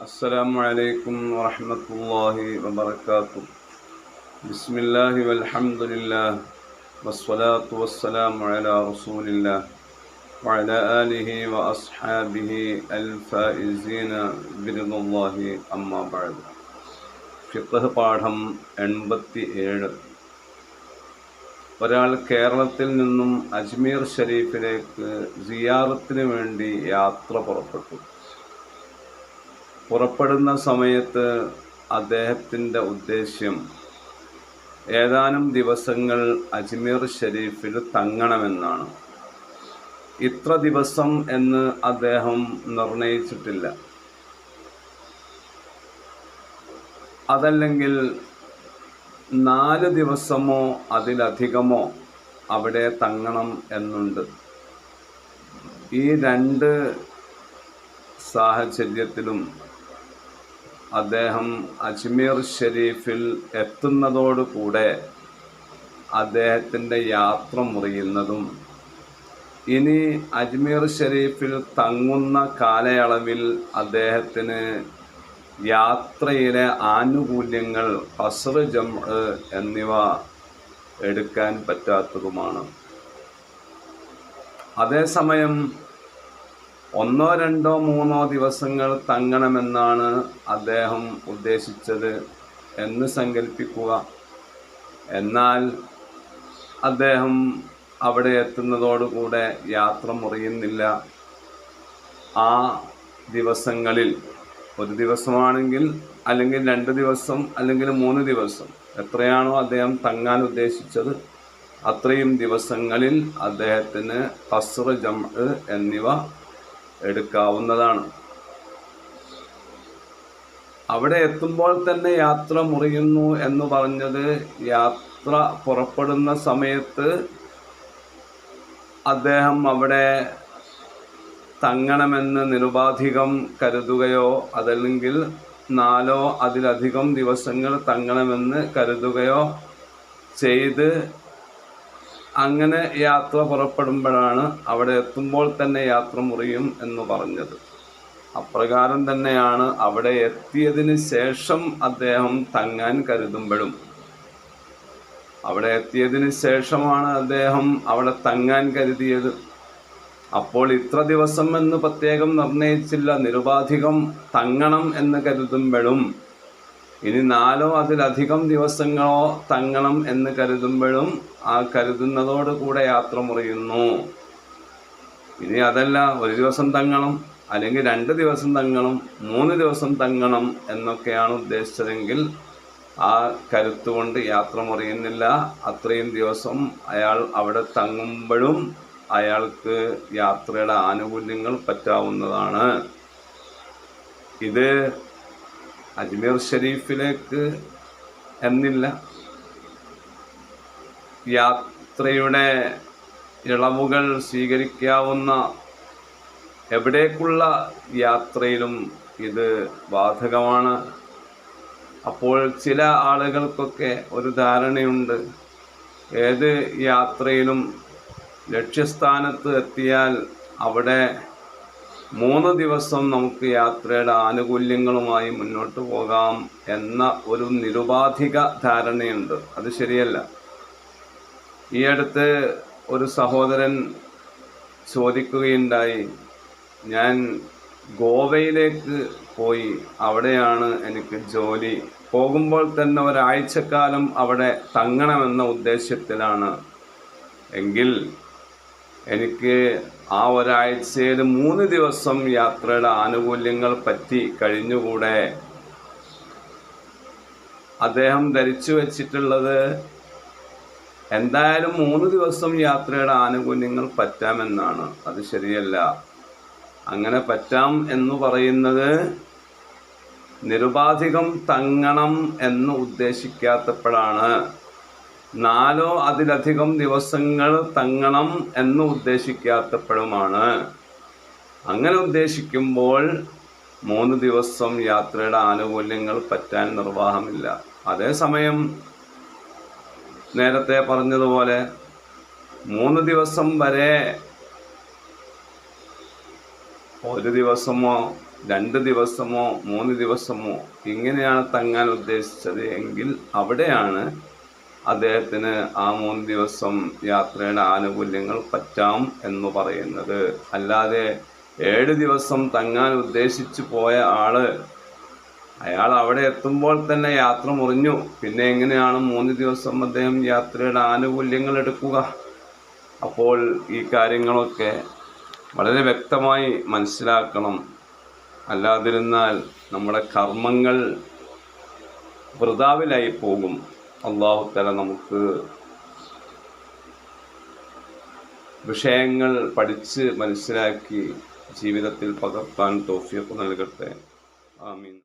അസ്സലാമു അലൈക്കും വറഹ്മത്തുള്ളാഹി വബറകാതുഹു. ബിസ്മില്ലാഹി വൽഹംദുലില്ലാഹ് വസ്സലാത്തു വസ്സലാമു അലാ റസൂലില്ലാഹ് വഅലാ ആലിഹി വഅസ്ഹാബിഹി അൽ-ഫായിസീന ബിറിദല്ലാഹി അമ്മാ ബഅദ്. ഫിഖ്ഹ് പാഠം 87. ഒരാൾ കേരളത്തിൽ നിന്നും അജ്മീർ ഷരീഫിലേക്ക് സിയാറത്തിന് വേണ്ടി യാത്ര പുറപ്പെട്ടു. പുറപ്പെടുന്ന സമയത്ത് അദ്ദേഹത്തിൻ്റെ ഉദ്ദേശ്യം ഏതാനും ദിവസങ്ങൾ അജ്മീർ ഷരീഫിൽ തങ്ങണമെന്നാണ്. ഇത്ര ദിവസം എന്ന് അദ്ദേഹം നിർണയിച്ചിട്ടില്ല. അതല്ലെങ്കിൽ 4 ദിവസമോ അതിലധികമോ അവിടെ തങ്ങണം എന്നുണ്ട്. ഈ 2 സാഹചര്യത്തിലും അദ്ദേഹം അജ്മീർ ഷരീഫിൽ എത്തുന്നതോടുകൂടെ അദ്ദേഹത്തിൻ്റെ യാത്ര മുറിയുന്നതും ഇനി അജ്മീർ ഷരീഫിൽ തങ്ങുന്ന കാലയളവിൽ അദ്ദേഹത്തിന് യാത്രയിലെ ആനുകൂല്യങ്ങൾ ഖസ്ർ ജംഅ് എന്നിവ എടുക്കാൻ പറ്റാത്തതുമാണ്. അതേസമയം 1, 2, 3 ദിവസങ്ങൾ തങ്ങണമെന്നാണ് അദ്ദേഹം ഉദ്ദേശിച്ചത് എന്ന് സങ്കല്പിക്കുക. എന്നാൽ അദ്ദേഹം അവിടെ എത്തുന്നതോടുകൂടെ യാത്ര മുറിയുന്നില്ല. ആ ദിവസങ്ങളിൽ 1 ദിവസമാണെങ്കിൽ, അല്ലെങ്കിൽ 2 ദിവസം, അല്ലെങ്കിൽ 3 ദിവസം, എത്രയാണോ അദ്ദേഹം തങ്ങാൻ ഉദ്ദേശിച്ചത് അത്രയും ദിവസങ്ങളിൽ അദ്ദേഹത്തിന് ഖസ്ർ ജംഅ് എന്നിവ എടുക്കാവുന്നതാണ്. അവിടെ എത്തുമ്പോൾ തന്നെ യാത്ര മുറിയുന്നു എന്ന് പറഞ്ഞത് യാത്ര പുറപ്പെടുന്ന സമയത്ത് അദ്ദേഹം അവിടെ തങ്ങണമെന്ന് നിരുപാധികം കരുതുകയോ അതല്ലെങ്കിൽ 4 അതിലധികം ദിവസങ്ങൾ തങ്ങണമെന്ന് കരുതുകയോ ചെയ്ത് അങ്ങനെ യാത്ര പുറപ്പെടുമ്പോഴാണ് അവിടെ എത്തുമ്പോൾ തന്നെ യാത്ര മുറിയും എന്ന് പറഞ്ഞത്. അപ്രകാരം തന്നെയാണ് അവിടെ എത്തിയതിന് ശേഷം അദ്ദേഹം തങ്ങാൻ കരുതുമ്പോഴും. അവിടെ എത്തിയതിന് ശേഷമാണ് അദ്ദേഹം അവിടെ തങ്ങാൻ കരുതിയത്. അപ്പോൾ ഇത്ര ദിവസം എന്ന് പ്രത്യേകം നിർണയിച്ചില്ല. നിരുപാധികം തങ്ങണം എന്ന് കരുതുമ്പോഴും ഇനി 4 അതിലധികം ദിവസങ്ങളോ തങ്ങണം എന്ന് കരുതുമ്പോഴും ആ കരുതുന്നതോടുകൂടെ യാത്ര മുറിയുന്നു. ഇനി അതല്ല, 1 ദിവസം തങ്ങണം, അല്ലെങ്കിൽ 2 ദിവസം തങ്ങണം, 3 ദിവസം തങ്ങണം എന്നൊക്കെയാണ് ഉദ്ദേശിച്ചതെങ്കിൽ ആ കരുത്തുകൊണ്ട് യാത്ര മുറിയുന്നില്ല. അത്രയും ദിവസം അയാൾ അവിടെ തങ്ങുമ്പോഴും അയാൾക്ക് യാത്രയുടെ ആനുകൂല്യങ്ങൾ പറ്റാവുന്നതാണ്. ഇത് അജ്മീർ ഷരീഫിലേക്ക് എന്നില്ല, യാത്രയുടെ ഇളവുകൾ സ്വീകരിക്കാവുന്ന എവിടേക്കുള്ള യാത്രയിലും ഇത് ബാധകമാണ്. അപ്പോൾ ചില ആളുകൾക്കൊക്കെ ഒരു ധാരണയുണ്ട്, ഏത് യാത്രയിലും ലക്ഷ്യസ്ഥാനത്ത് എത്തിയാൽ അവിടെ 3 ദിവസം നമുക്ക് യാത്രയുടെ ആനുകൂല്യങ്ങളുമായി മുന്നോട്ട് പോകാം എന്ന ഒരു നിരുപാധിക ധാരണയുണ്ട്. അത് ശരിയല്ല. ഈ അടുത്ത് ഒരു സഹോദരൻ ചോദിക്കുകയുണ്ടായി, ഞാൻ ഗോവയിലേക്ക് പോയി, അവിടെയാണ് എനിക്ക് ജോലി, പോകുമ്പോൾ തന്നെ ഒരാഴ്ചക്കാലം അവിടെ തങ്ങണമെന്ന ഉദ്ദേശ്യത്തിലാണ് എങ്കിൽ എനിക്ക് ആ ഒരാഴ്ചയിൽ 3 ദിവസം യാത്രയുടെ ആനുകൂല്യങ്ങൾ പറ്റി കഴിഞ്ഞുകൂടെ? അദ്ദേഹം ധരിച്ചു വച്ചിട്ടുള്ളത് എന്തായാലും 3 ദിവസം യാത്രയുടെ ആനുകൂല്യങ്ങൾ പറ്റാമെന്നാണ്. അത് ശരിയല്ല. അങ്ങനെ പറ്റാം എന്ന് പറയുന്നത് നിരുപാധികം തങ്ങണം എന്ന് ഉദ്ദേശിക്കാത്തപ്പോഴാണ്. 4 അതിലധികം ദിവസങ്ങൾ തങ്ങണം എന്ന് ഉദ്ദേശിക്കാത്തപ്പോഴുമാണ്. അങ്ങനെ ഉദ്ദേശിക്കുമ്പോൾ 3 ദിവസം യാത്രയുടെ ആനുകൂല്യങ്ങൾ പറ്റാൻ നിർവാഹമില്ല. അതേസമയം നേരത്തെ പറഞ്ഞതുപോലെ 3 ദിവസം വരെ 1 ദിവസമോ 2 ദിവസമോ 3 ദിവസമോ ഇങ്ങനെയാണ് തങ്ങാൻ ഉദ്ദേശിച്ചത് എങ്കിൽ അവിടെയാണ് അദ്ദേഹത്തിന് ആ 3 ദിവസം യാത്രയുടെ ആനുകൂല്യങ്ങൾ പറ്റാം എന്ന് പറയുന്നത്. അല്ലാതെ 7 ദിവസം തങ്ങാൻ ഉദ്ദേശിച്ചു പോയ അയാൾ അവിടെ എത്തുമ്പോൾ തന്നെ യാത്ര മുറിഞ്ഞു. പിന്നെ എങ്ങനെയാണ് 3 ദിവസം അദ്ദേഹം യാത്രയുടെ ആനുകൂല്യങ്ങൾ എടുക്കുക? അപ്പോൾ ഈ കാര്യങ്ങളൊക്കെ വളരെ വ്യക്തമായി മനസ്സിലാക്കണം. അല്ലാതിരുന്നാൽ നമ്മുടെ കർമ്മങ്ങൾ വൃഥാവിലായി പോകും. അല്ലാഹു തആല നമുക്ക് വിഷയങ്ങൾ പഠിച്ച് മനസ്സിലാക്കി ജീവിതത്തിൽ പകർത്താൻ തൗഫീഖ് നൽകട്ടെ. ആമീൻ.